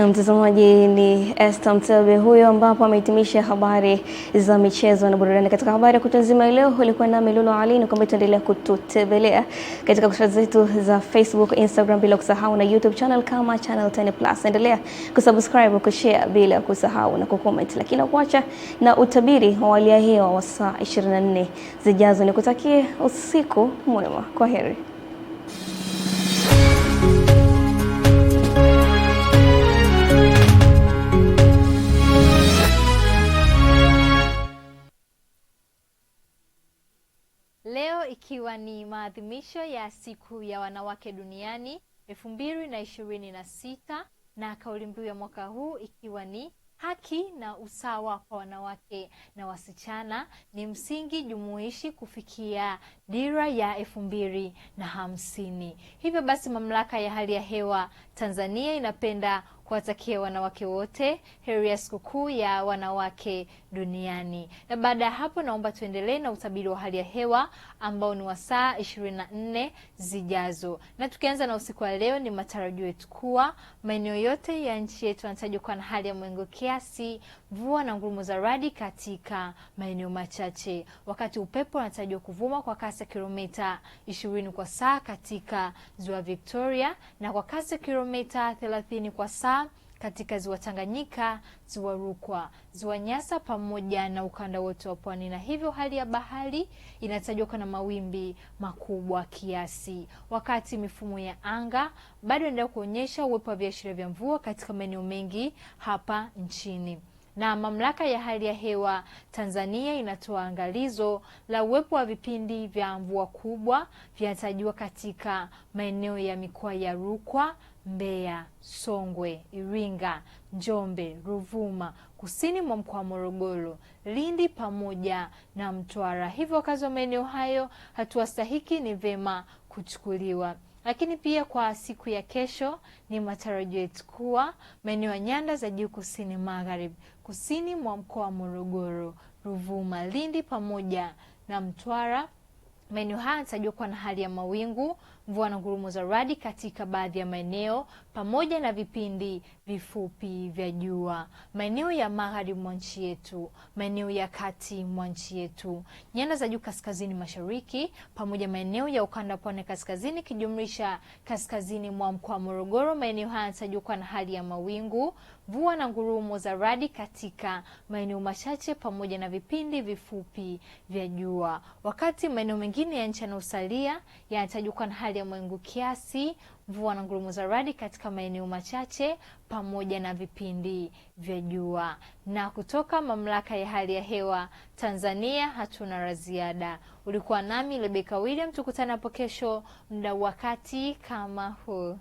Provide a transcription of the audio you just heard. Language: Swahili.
Na mtazamaji, ni Esther Mtebe huyo ambapo amehitimisha habari za michezo na burudani. Katika habari ya kutazima leo ulikuwa na Lulu Ali, na kwamba tuendelea kututembelea katika kurasa zetu za Facebook, Instagram, bila kusahau na YouTube channel kama Channel 10+. Endelea kusubscribe, kushare bila kusahau na kucomment. Lakini kuacha na utabiri wa hali ya hewa wa saa 24 zijazo. Nikutakie usiku mwema. Kwaheri. Leo ikiwa ni maadhimisho ya siku ya wanawake duniani 2026 na kauli mbiu ya mwaka huu ikiwa ni haki na usawa kwa wanawake na wasichana ni msingi jumuishi kufikia dira ya 2050. Hivyo basi mamlaka ya hali ya hewa Tanzania inapenda kuwatakia wanawake wote heri ya sikukuu ya wanawake duniani. Na baada ya hapo naomba tuendelee na utabiri wa hali ya hewa ambao ni wa saa 24 zijazo. Na tukianza na usiku wa leo, ni matarajio yetu kuwa maeneo yote ya nchi yetu yanatarajiwa kuwa na hali ya mawingu kiasi, mvua na ngurumo za radi katika maeneo machache. Wakati upepo unatarajiwa kuvuma kwa kasi ya kilomita 20 kwa saa katika Ziwa Victoria na kwa kasi ya kilomita 30 kwa saa katika Ziwa Tanganyika, Ziwa Rukwa, Ziwa Nyasa pamoja na ukanda wote wa pwani. Na hivyo hali ya bahari inatajwa kuwa na mawimbi makubwa kiasi. Wakati mifumo ya anga bado inaendelea kuonyesha uwepo wa viashiria vya mvua katika maeneo mengi hapa nchini. Na mamlaka ya hali ya hewa Tanzania inatoa angalizo la uwepo wa vipindi vya mvua kubwa vinatarajiwa katika maeneo ya mikoa ya Rukwa, Mbeya, Songwe, Iringa, Njombe, Ruvuma, kusini mwa mkoa wa Morogoro, Lindi pamoja na Mtwara. Hivyo wakazi wa maeneo hayo, hatua stahiki ni vema kuchukuliwa. Lakini pia kwa siku ya kesho ni matarajio yetu kuwa maeneo ya nyanda za juu kusini magharibi, kusini mwa mkoa wa Morogoro, Ruvuma, Lindi pamoja na Mtwara, maeneo haya yanatarajiwa kuwa na hali ya mawingu, mvua na ngurumo za radi katika baadhi ya maeneo pamoja na vipindi vifupi vya jua. Maeneo ya magharibi mwa nchi yetu, maeneo ya kati mwa nchi yetu, nyanda za juu kaskazini mashariki pamoja maeneo ya ukanda wa pwani kaskazini kijumlisha kaskazini mwa mkoa wa Morogoro, maeneo haya yanatarajiwa kuwa na hali ya mawingu, mvua na ngurumo za radi katika maeneo machache pamoja na vipindi vifupi vya jua. Wakati maeneo mengine ya nchi yanayosalia yanatarajiwa kuwa na hali ya mawingu kiasi, mvua na ngurumo za radi katika maeneo machache pamoja na vipindi vya jua. Na kutoka mamlaka ya hali ya hewa Tanzania hatuna la ziada. Ulikuwa nami Rebecca William, tukutane hapo kesho muda wakati kama huu.